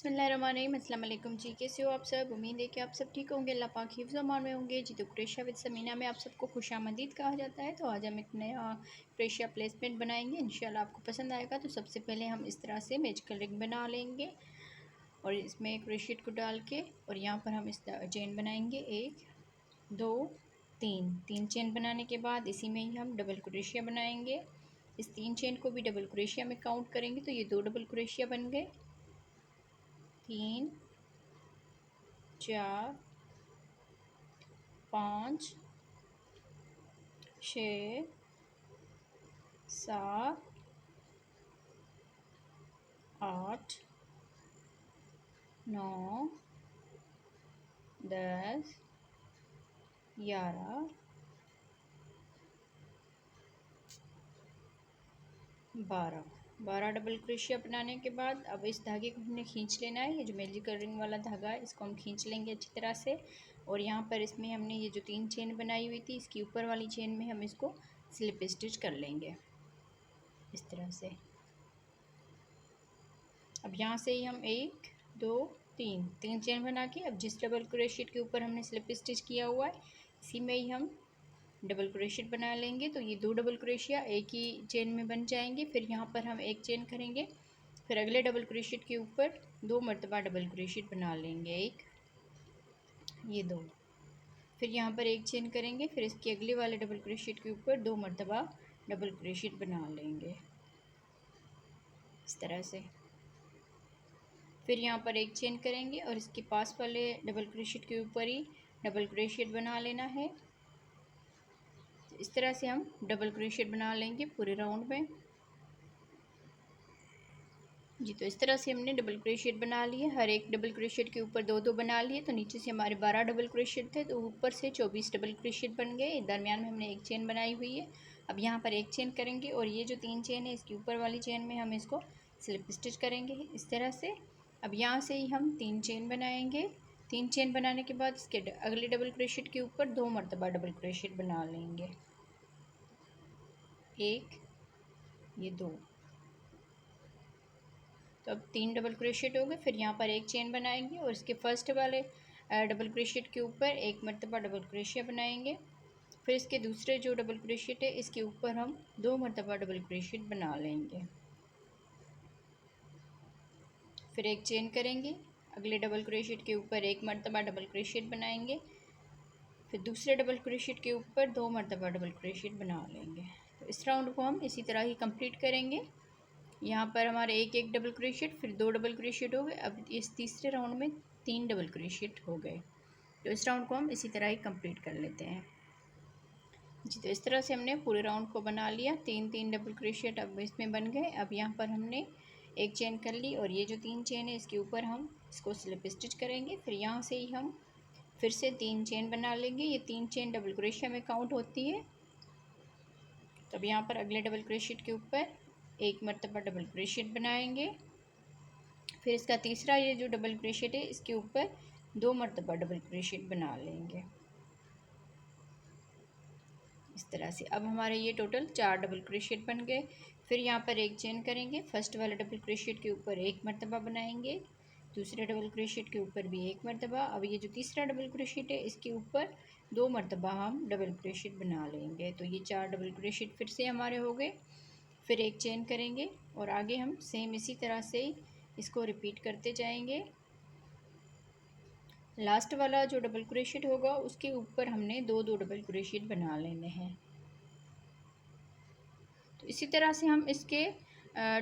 बिस्मिल्लाहिर्रहमानिर्रहीम। अस्सलाम वालेकुम जी, कैसे हो आप सब। उम्मीद है कि आप सब ठीक होंगे, अल्लाह पाक हिफ्ज़ अमान में होंगे जी। तो क्रेशिया विद समीना में आप सबको खुशामदीद कहा जाता है। तो आज हम एक नया क्रेशिया प्लेसमेंट बनाएंगे, इंशाल्लाह आपको पसंद आएगा। तो सबसे पहले हम इस तरह से मैजिकल रिंग बना लेंगे और इसमें क्रोशिएट को डाल के और यहाँ पर हम इस चेन बनाएंगे। 1 2 3 3 चेन बनाने के बाद इसी में ही हम डबल क्रोशिया बनाएंगे। इस 3 चेन को भी डबल क्रोशिया में काउंट करेंगे तो ये 2 डबल क्रोशिया बन गए। 3 4 5 6 7 8 9 10 11 12 डबल क्रोशिया बनाने के बाद अब इस धागे को हमने खींच लेना है। ये जो मैजिकल रिंग वाला धागा है इसको हम खींच लेंगे अच्छी तरह से। और यहाँ पर इसमें हमने ये जो 3 चेन बनाई हुई थी इसकी ऊपर वाली चेन में हम इसको स्लिप स्टिच कर लेंगे इस तरह से। अब यहाँ से ही हम 1 2 3 चेन बना के अब जिस डबल क्रोशिएट के ऊपर हमने स्लिप स्टिच किया हुआ है इसी में ही हम डबल क्रोशिएट बना लेंगे। तो ये 2 डबल क्रोशिया एक ही चेन में बन जाएंगे। फिर यहाँ पर हम एक चेन करेंगे, फिर अगले डबल क्रोशिएट के ऊपर 2 मरतबा डबल क्रोशिएट बना लेंगे, एक ये 2। फिर यहाँ पर एक चेन करेंगे, फिर इसके अगले वाले डबल क्रोशिएट के ऊपर 2 मरतबा डबल क्रोशिएट बना लेंगे इस तरह से। फिर यहाँ पर एक चेन करेंगे और इसके पास वाले डबल क्रोशिएट के ऊपर ही डबल क्रोशिएट बना लेना है। तो इस तरह से हम डबल क्रोशिएट बना लेंगे पूरे राउंड में जी। तो इस तरह से हमने डबल क्रोशिएट बना लिए, हर एक डबल क्रोशिएट के ऊपर 2 बना लिए। तो नीचे से हमारे 12 डबल क्रोशिएट थे तो ऊपर से 24 डबल क्रोशिएट बन गए। दरमियान में हमने एक चेन बनाई हुई है। अब यहाँ पर एक चेन करेंगे और ये जो 3 चेन है इसके ऊपर वाली चेन में हम इसको स्लिप स्टिच करेंगे इस तरह से। अब यहाँ से ही हम 3 चेन बनाएंगे। 3 चेन बनाने के बाद इसके अगले डबल क्रोशिएट के ऊपर 2 मरतबा डबल क्रोशिएट बना लेंगे, एक ये 2। तो अब 3 डबल क्रोशिएट हो गए। फिर यहाँ पर एक चेन बनाएंगे और इसके फर्स्ट वाले डबल क्रोशिएट के ऊपर 1 मरतबा डबल क्रोशिया बनाएंगे। फिर इसके दूसरे जो डबल क्रोशिएट है इसके ऊपर हम 2 मरतबा डबल क्रोशिएट बना लेंगे। फिर एक चेन करेंगे, अगले डबल क्रोशिएट के ऊपर 1 मरतबा डबल क्रोशिएट बनाएंगे। फिर दूसरे डबल क्रोशिएट के ऊपर 2 मरतबा डबल क्रोशिएट बना लेंगे। तो इस राउंड को हम इसी तरह ही कंप्लीट करेंगे। यहाँ पर हमारे एक डबल क्रोशिएट, फिर 2 डबल क्रोशिएट हो गए। अब इस तीसरे राउंड में 3 डबल क्रोशिएट हो गए। तो इस राउंड को हम इसी तरह ही कंप्लीट कर लेते हैं जी। तो इस तरह से हमने पूरे राउंड को बना लिया। 3 डबल क्रोशिएट अब इसमें बन गए। अब यहाँ पर हमने एक चेन कर ली और ये जो 3 चेन है इसके ऊपर हम इसको स्लिप स्टिच करेंगे। फिर यहाँ से ही हम फिर से 3 चेन बना लेंगे। ये 3 चेन डबल क्रोशिया में काउंट होती है। तो अब यहाँ पर अगले डबल क्रोशिएट के ऊपर 1 मरतबा डबल क्रोशिएट बनाएंगे। फिर इसका तीसरा ये जो डबल क्रोशिएट है इसके ऊपर 2 मरतबा डबल क्रोशिएट बना लेंगे इस तरह से। अब हमारे ये टोटल 4 डबल क्रोशिएट बन गए। फिर यहाँ पर एक चेन करेंगे, फर्स्ट वाले डबल क्रोशिएट के ऊपर 1 मरतबा बनाएंगे, दूसरे डबल क्रोशिएट के ऊपर भी 1 मरतबा। अब ये जो तीसरा डबल क्रोशिएट है इसके ऊपर 2 मरतबा हम डबल क्रोशिएट बना लेंगे। तो ये 4 डबल क्रोशिएट फिर से हमारे हो गए। फिर एक चेन करेंगे और आगे हम सेम इसी तरह से इसको रिपीट करते जाएंगे। लास्ट वाला जो डबल क्रोशिएट होगा उसके ऊपर हमने 2 डबल क्रोशिएट बना लेने हैं। तो इसी तरह से हम इसके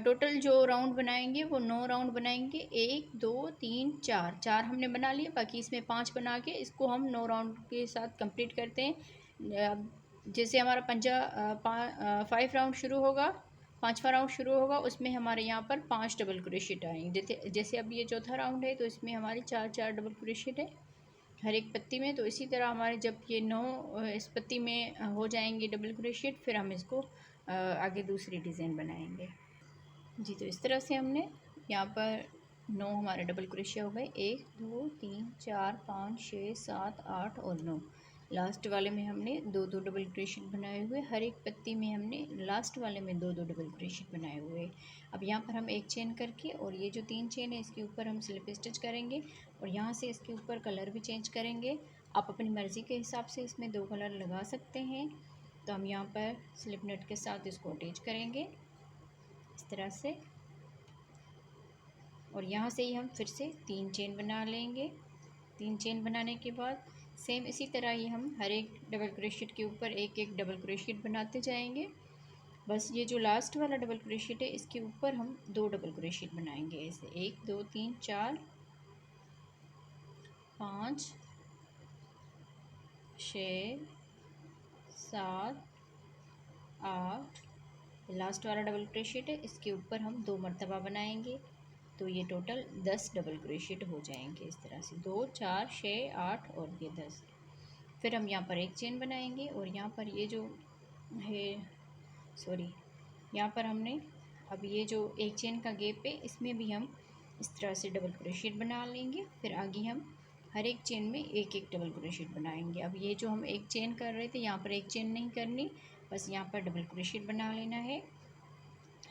टोटल जो राउंड बनाएंगे वो 9 राउंड बनाएंगे। 1 2 3 4 हमने बना लिए, बाकी इसमें 5 बना के इसको हम 9 राउंड के साथ कंप्लीट करते हैं। जैसे हमारा 5 राउंड शुरू होगा, 5वां राउंड शुरू होगा उसमें हमारे यहाँ पर 5 डबल क्रोशिएट आएंगे। जैसे अब ये चौथा राउंड है तो इसमें हमारे 4 डबल क्रोशिएट है हर एक पत्ती में। तो इसी तरह हमारे जब ये 9 इस पत्ती में हो जाएंगे डबल क्रोशिएट फिर हम इसको आगे दूसरी डिज़ाइन बनाएंगे जी। तो इस तरह से हमने यहाँ पर 9 हमारे डबल क्रोशिया हो गए, 1 2 3 4 5 6 7 8 और 9। लास्ट वाले में हमने दो दो डबल क्रोशेट बनाए हुए, हर एक पत्ती में हमने लास्ट वाले में दो दो डबल क्रोशेट बनाए हुए। अब यहाँ पर हम एक चेन करके और ये जो 3 चेन है इसके ऊपर हम स्लिप स्टिच करेंगे और यहाँ से इसके ऊपर कलर भी चेंज करेंगे। आप अपनी मर्ज़ी के हिसाब से इसमें 2 कलर लगा सकते हैं। तो हम यहाँ पर स्लिप नट के साथ इसको अटैच करेंगे इस तरह से, और यहाँ से ही हम फिर से 3 चेन बना लेंगे। 3 चेन बनाने के बाद सेम इसी तरह ही हम हर एक डबल क्रोशेट के ऊपर एक एक डबल क्रोशेट बनाते जाएंगे। बस ये जो लास्ट वाला डबल क्रोशेट है इसके ऊपर हम 2 डबल क्रोशेट बनाएंगे, ऐसे 1 2 3 4 5 6 7 8। लास्ट वाला डबल क्रोशेट है इसके ऊपर हम 2 मरतबा बनाएंगे, तो ये टोटल 10 डबल क्रोशेट हो जाएंगे इस तरह से, 2 4 6 8 और ये 10। फिर हम यहाँ पर एक चेन बनाएंगे और यहाँ पर ये जो है यहाँ पर हमने अब ये जो एक चेन का गैप है इसमें भी हम इस तरह से डबल क्रोशेट बना लेंगे। फिर आगे हम हर एक चेन में एक एक डबल क्रोशेट बनाएंगे। अब ये जो हम एक चेन कर रहे थे यहाँ पर एक चेन नहीं करनी, बस यहाँ पर डबल क्रोशेट बना लेना है।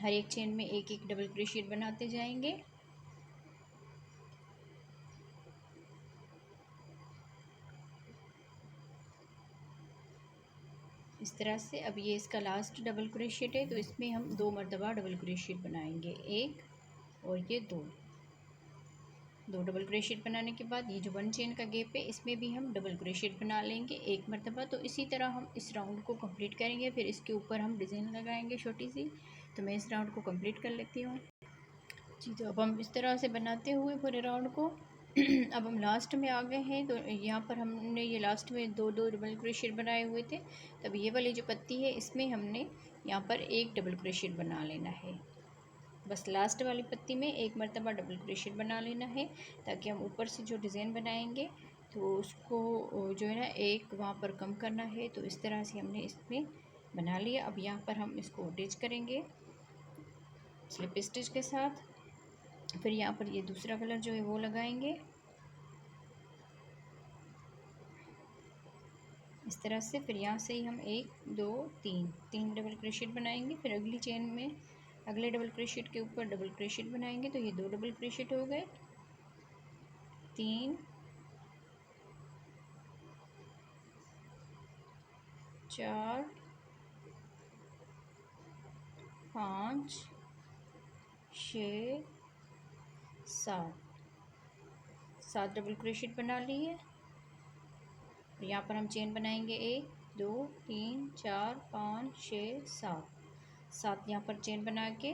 हर एक चेन में एक एक डबल क्रोशेट बनाते जाएंगे। इस तरह से अब ये इसका लास्ट डबल क्रोशेट है तो इसमें हम 2 मरतबा डबल क्रोशेट बनाएंगे, एक और ये दो डबल क्रोशेट बनाने के बाद ये जो 1 चेन का गैप है इसमें भी हम डबल क्रोशेट बना लेंगे एक मरतबा। तो इसी तरह हम इस राउंड को कंप्लीट करेंगे। फिर इसके ऊपर हम डिज़ाइन लगाएंगे छोटी सी। तो मैं इस राउंड को कंप्लीट कर लेती हूँ जी। तो अब हम इस तरह से बनाते हुए पूरे राउंड को अब हम लास्ट में आ गए हैं। तो यहाँ पर हमने ये लास्ट में दो दो डबल क्रोशेट बनाए हुए थे, तब ये वाली जो पत्ती है इसमें हमने यहाँ पर एक डबल क्रोशेट बना लेना है। बस लास्ट वाली पत्ती में एक मरतबा डबल क्रोशेट बना लेना है, ताकि हम ऊपर से जो डिज़ाइन बनाएंगे तो उसको जो है ना एक वहाँ पर कम करना है। तो इस तरह से हमने इसमें बना लिया। अब यहाँ पर हम इसको अटैच करेंगे स्लिप स्टिच के साथ। फिर यहाँ पर ये दूसरा कलर जो है वो लगाएंगे इस तरह से। फिर यहाँ से ही हम 1 2 3 डबल क्रोशेट बनाएंगे। फिर अगली चेन में अगले डबल क्रोशेट के ऊपर डबल क्रोशेट बनाएंगे, तो ये 2 डबल क्रोशेट हो गए, 3 4 5 6 7 डबल क्रोशेट बना लिए। यहाँ पर हम चेन बनाएंगे 1 2 3 4 5 6 7 यहाँ पर चेन बना के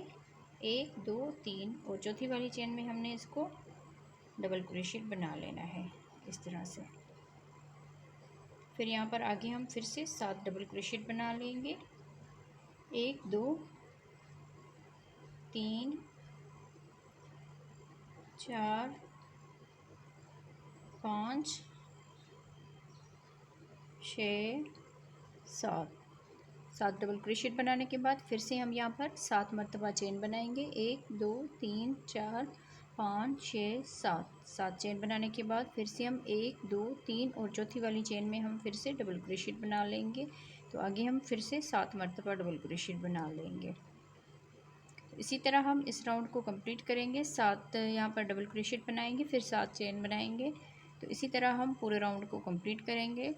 1 2 3 और चौथी वाली चेन में हमने इसको डबल क्रोशेट बना लेना है इस तरह से। फिर यहाँ पर आगे हम फिर से 7 डबल क्रोशेट बना लेंगे, 1 2 3 4 5 6 7 डबल क्रोशेट बनाने के बाद फिर से हम यहाँ पर 7 मरतबा चेन बनाएंगे, 1 2 3 4 5 6 7 चेन बनाने के बाद फिर से हम 1 2 3 और चौथी वाली चेन में हम फिर से डबल क्रोशेट बना लेंगे। तो आगे हम फिर से 7 मरतबा डबल क्रोशेट बना लेंगे। तो इसी तरह हम इस राउंड को कंप्लीट करेंगे। 7 यहाँ पर डबल क्रोशेट बनाएंगे, फिर 7 चेन बनाएंगे। तो इसी तरह हम पूरे राउंड को कंप्लीट करेंगे।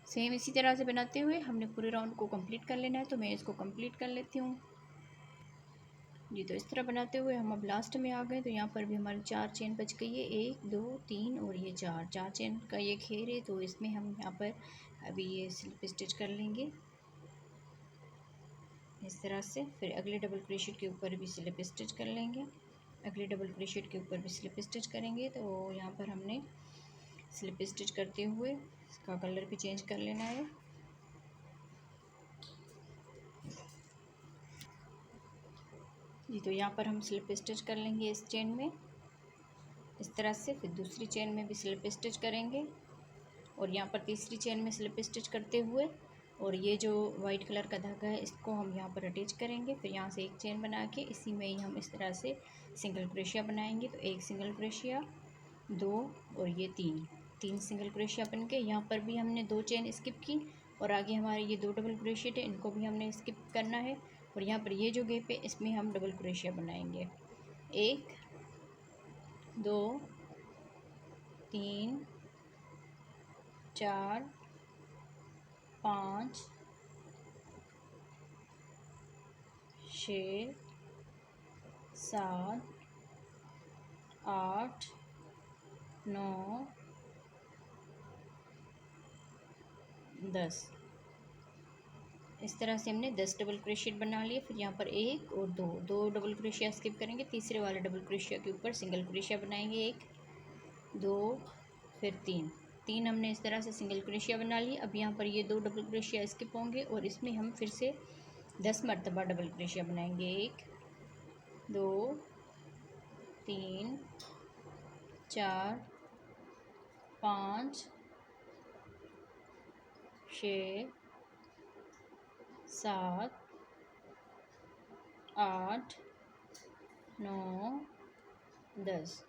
सेम इसी तरह से बनाते हुए हमने पूरे राउंड को कंप्लीट कर लेना है। तो मैं इसको कंप्लीट कर लेती हूँ जी। तो इस तरह बनाते हुए हम अब लास्ट में आ गए। तो यहाँ पर भी हमारी 4 चेन बच गई है, 1 2 3 और ये 4 चेन का ये घेर है। तो इसमें हम यहाँ पर अभी ये स्लिप स्टिच कर लेंगे इस तरह से। फिर अगले डबल क्रोशेट के ऊपर भी स्लिप स्टिच कर लेंगे, अगले डबल क्रोशेट के ऊपर भी स्लिप स्टिच करेंगे। तो यहाँ पर हमने स्लिप स्टिच करते हुए इसका कलर भी चेंज कर लेना है जी। तो यहाँ पर हम स्लिप स्टिच कर लेंगे इस चेन में इस तरह से। फिर दूसरी चेन में भी स्लिप स्टिच करेंगे और यहाँ पर तीसरी चेन में स्लिप स्टिच करते हुए और ये जो वाइट कलर का धागा है इसको हम यहाँ पर अटैच करेंगे। फिर यहाँ से एक चेन बना के इसी में ही हम इस तरह से सिंगल क्रोशिया बनाएंगे। तो एक सिंगल क्रोशिया, दो और ये तीन सिंगल क्रोशिया बन के यहाँ पर भी हमने दो चेन स्किप की और आगे हमारे ये दो डबल क्रोशिया है इनको भी हमने स्किप करना है। और यहाँ पर ये जो गैप है इसमें हम डबल क्रोशिया बनाएंगे। एक, दो, तीन, चार, पाँच, छः, सात, आठ, 9, 10। इस तरह से हमने 10 डबल क्रोशिया बना लिए। फिर यहाँ पर एक और दो डबल क्रोशिया स्किप करेंगे। तीसरे वाले डबल क्रोशिया के ऊपर सिंगल क्रोशिया बनाएंगे। एक, दो, फिर तीन हमने इस तरह से सिंगल क्रोशिया बना ली। अब यहाँ पर ये दो डबल क्रोशिया स्किप होंगे और इसमें हम फिर से 10 मरतबा डबल क्रोशिया बनाएंगे। एक, दो, तीन, चार, पाँच, छः, सात, आठ, 9, 10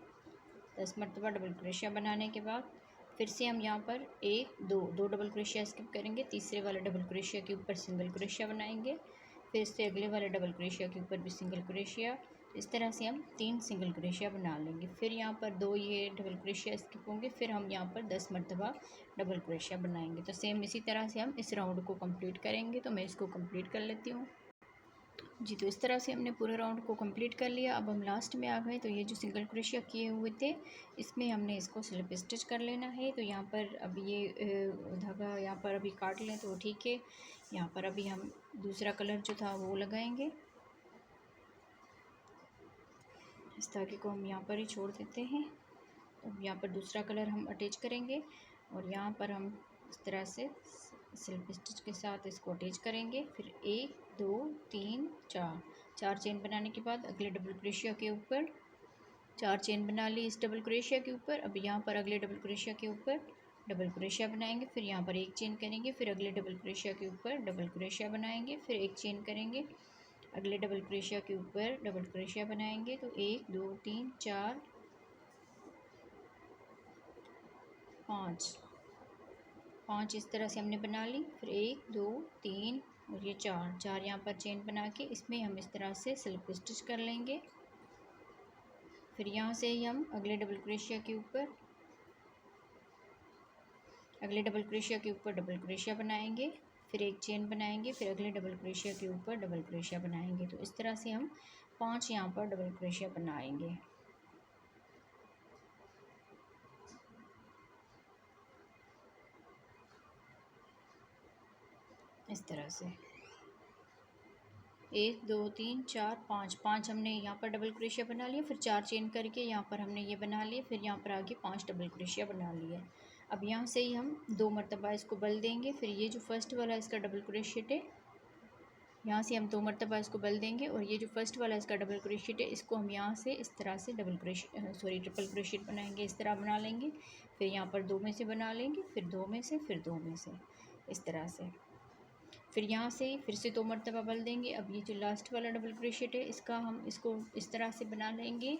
मरतबा डबल क्रोशिया बनाने के बाद फिर से हम यहाँ पर एक, दो डबल क्रोशिया स्किप करेंगे। तीसरे वाले डबल क्रोशिया के ऊपर सिंगल क्रोशिया बनाएंगे। फिर से अगले वाले डबल क्रोशिया के ऊपर भी सिंगल क्रोशिया। इस तरह से हम 3 सिंगल क्रोशिया बना लेंगे। फिर यहाँ पर दो ये डबल क्रोशिया स्किप होंगे। फिर हम यहाँ पर 10 मरतबा डबल क्रोशिया बनाएंगे। तो सेम इसी तरह से हम इस राउंड को कंप्लीट करेंगे। तो मैं इसको कंप्लीट कर लेती हूँ जी। तो इस तरह से हमने पूरे राउंड को कंप्लीट कर लिया। अब हम लास्ट में आ गए। तो ये जो सिंगल क्रोशिया किए हुए थे इसमें हमने इसको स्लिप स्टिच कर लेना है। तो यहाँ पर अब ये धागा यहाँ पर अभी काट लें तो ठीक है। यहाँ पर अभी हम दूसरा कलर जो था वो लगाएंगे। इस धागे को हम यहाँ पर ही छोड़ देते हैं। अब यहाँ पर दूसरा कलर हम अटैच करेंगे और यहाँ पर हम इस तरह से स्लिप स्टिच के साथ इसको अटैच करेंगे। फिर एक, दो, तीन, चार चेन बनाने के बाद अगले डबल क्रोशिया के ऊपर 4 चेन बना ली इस डबल क्रोशिया के ऊपर। अब यहाँ पर अगले डबल क्रोशिया के ऊपर डबल क्रोशिया बनाएंगे। फिर यहाँ पर एक चेन करेंगे। फिर अगले डबल क्रोशिया के ऊपर डबल क्रोशिया बनाएंगे। फिर एक चेन करेंगे। अगले डबल क्रोशिया के ऊपर डबल क्रोशिया बनाएंगे। तो 1, 2, 3, 4, 5 इस तरह से हमने बना ली। फिर 1, 2, 3 और ये चार यहाँ पर चेन बना के इसमें हम इस तरह से स्लिप स्टिच कर लेंगे। फिर यहाँ से ही हम अगले डबल क्रोशिया के ऊपर डबल क्रोशिया बनाएंगे। फिर एक चेन बनाएंगे। फिर अगले डबल क्रोशिया के ऊपर डबल क्रोशिया बनाएंगे। तो इस तरह से हम 5 यहाँ पर डबल क्रोशिया बनाएंगे। इस तरह से 1, 2, 3, 4, 5 हमने यहाँ पर डबल क्रोशिया बना लिया। फिर 4 चेन करके यहाँ पर हमने ये बना लिए। फिर यहाँ पर आगे 5 डबल क्रोशिया बना लिए। अब यहाँ से ही हम 2 मरतबा इसको बल देंगे। फिर ये जो फर्स्ट वाला इसका डबल क्रोशिया है यहाँ से हम 2 मरतबा इसको बल देंगे और ये जो फर्स्ट वाला इसका डबल क्रोशिया है इसको हम यहाँ से इस तरह से ट्रिपल क्रोशिया बनाएंगे। इस तरह बना लेंगे। फिर यहाँ पर 2 में से बना लेंगे। फिर 2 में से, फिर 2 में से, इस तरह से। फिर यहाँ से फिर से 2 मरतबा बल देंगे। अब ये जो लास्ट वाला डबल क्रोशिया है इसको इस तरह से बना लेंगे।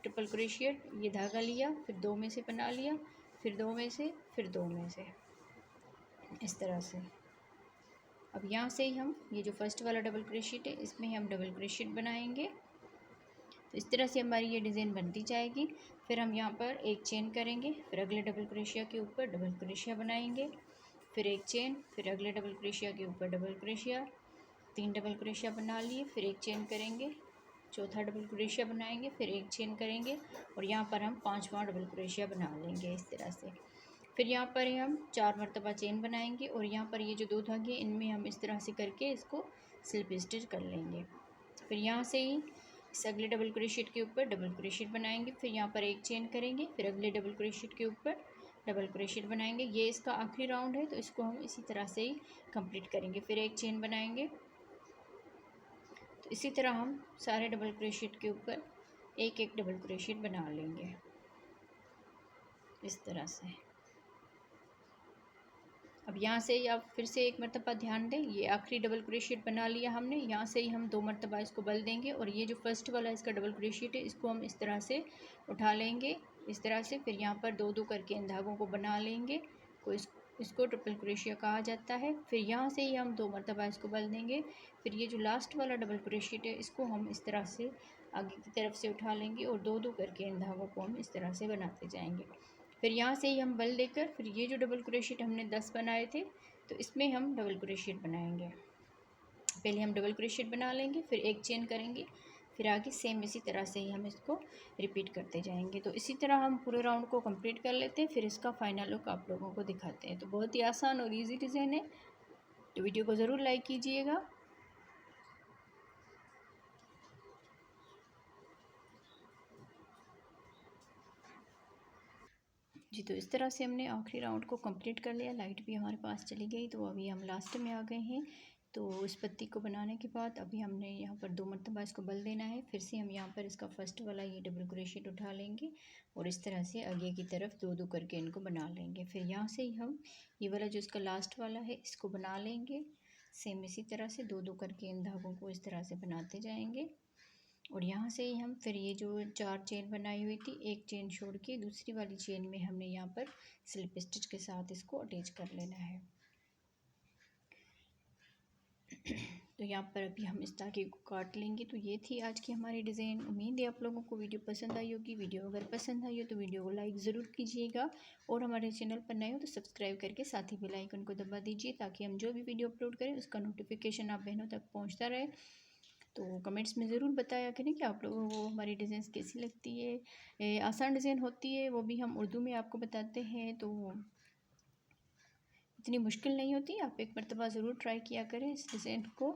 ट्रिपल क्रोशिया, ये धागा लिया, फिर 2 में से बना लिया, फिर 2 में से, फिर 2 में से, इस तरह से। अब यहाँ से ही हम ये जो फर्स्ट वाला डबल क्रोशिया है इसमें हम डबल क्रोशिया बनाएंगे। तो इस तरह से हमारी ये डिज़ाइन बनती जाएगी। फिर हम यहाँ पर एक चेन करेंगे। फिर अगले डबल क्रोशिया के ऊपर डबल क्रोशिया बनाएंगे। फिर एक चेन, फिर अगले डबल क्रोशिया के ऊपर डबल क्रोशिया, 3 डबल क्रोशिया बना लिए। फिर एक चेन करेंगे, चौथा डबल क्रोशिया बनाएंगे। फिर एक चेन करेंगे और यहाँ पर हम 5वां डबल क्रोशिया बना लेंगे इस तरह से। फिर यहाँ पर हम 4 मरतबा चेन बनाएंगे और यहाँ पर ये जो 2 धागे इनमें हम इस तरह से करके इसको स्लिप स्टिच कर लेंगे। फिर यहाँ से ही इस अगले डबल क्रोशिया के ऊपर डबल क्रोशिया बनाएंगे। फिर यहाँ पर एक चेन करेंगे। फिर अगले डबल क्रोशिया के ऊपर डबल क्रोशिया बनाएंगे। ये इसका आखिरी राउंड है तो इसको हम इसी तरह से ही कंप्लीट करेंगे। फिर एक चेन बनाएंगे। तो इसी तरह हम सारे डबल क्रोशिया के ऊपर एक एक डबल क्रोशिया बना लेंगे इस तरह से। अब यहाँ से आप फिर से एक मरतबा ध्यान दें, ये आखिरी डबल क्रोशिएट बना लिया हमने। यहाँ से ही हम 2 मरतबा इसको बल देंगे और ये जो फर्स्ट वाला इसका डबल क्रोशिएट है इसको हम इस तरह से उठा लेंगे, इस तरह से। फिर यहाँ पर 2 2 करके इन धागों को बना लेंगे, को इसको ट्रिपल क्रोशिया कहा जाता है। फिर यहाँ से ही हम 2 मरतबा इसको बल देंगे। फिर ये जो लास्ट वाला डबल क्रोशिएट है इसको हम इस तरह से आगे की तरफ से उठा लेंगे और 2 2 करके इन धागों को हम इस तरह से बनाते जाएंगे। फिर यहाँ से ही हम बल देकर फिर ये जो डबल क्रोशिएट हमने 10 बनाए थे तो इसमें हम डबल क्रोशिएट बनाएंगे। पहले हम डबल क्रोशिएट बना लेंगे, फिर एक चेन करेंगे, फिर आगे सेम इसी तरह से ही हम इसको रिपीट करते जाएंगे। तो इसी तरह हम पूरे राउंड को कंप्लीट कर लेते हैं, फिर इसका फाइनल लुक आप लोगों को दिखाते हैं। तो बहुत ही आसान और ईजी डिज़ाइन है, तो वीडियो को ज़रूर लाइक कीजिएगा। जी, तो इस तरह से हमने आखिरी राउंड को कंप्लीट कर लिया। लाइट भी हमारे पास चली गई, तो अभी हम लास्ट में आ गए हैं। तो इस पत्ती को बनाने के बाद अभी हमने यहाँ पर 2 मरतबा इसको बल देना है। फिर से हम यहाँ पर इसका फर्स्ट वाला ये डबल क्रोशिएट उठा लेंगे और इस तरह से आगे की तरफ 2 2 करके इनको बना लेंगे। फिर यहाँ से ही हम ये वाला जो इसका लास्ट वाला है इसको बना लेंगे, सेम इसी तरह से 2 2 करके इन धागों को इस तरह से बनाते जाएंगे। और यहाँ से ही हम फिर ये जो 4 चेन बनाई हुई थी, एक चेन छोड़ के दूसरी वाली चेन में हमने यहाँ पर स्लिप स्टिच के साथ इसको अटैच कर लेना है। तो यहाँ पर अभी हम इस धागे को काट लेंगे। तो ये थी आज की हमारी डिज़ाइन। उम्मीद है आप लोगों को वीडियो पसंद आई होगी। वीडियो अगर पसंद आई हो तो वीडियो को लाइक ज़रूर कीजिएगा और हमारे चैनल पर नए हो तो सब्सक्राइब करके साथ ही बेल आइकन को दबा दीजिए, ताकि हम जो भी वीडियो अपलोड करें उसका नोटिफिकेशन आप बहनों तक पहुँचता रहे। तो कमेंट्स में ज़रूर बताया करें कि आप लोगों को हमारी डिज़ाइन कैसी लगती है। आसान डिज़ाइन होती है, वो भी हम उर्दू में आपको बताते हैं, तो इतनी मुश्किल नहीं होती। आप एक मरतबा ज़रूर ट्राई किया करें इस डिज़ाइन को।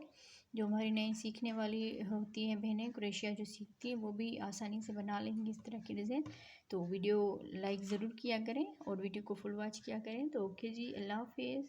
जो हमारी नई सीखने वाली होती हैं बहनें, क्रोशिया जो सीखती हैं, वो भी आसानी से बना लेंगी इस तरह की डिज़ाइन। तो वीडियो लाइक ज़रूर किया करें और वीडियो को फुल वॉच किया करें। तो ओके जी, अल्लाह हाफिज़।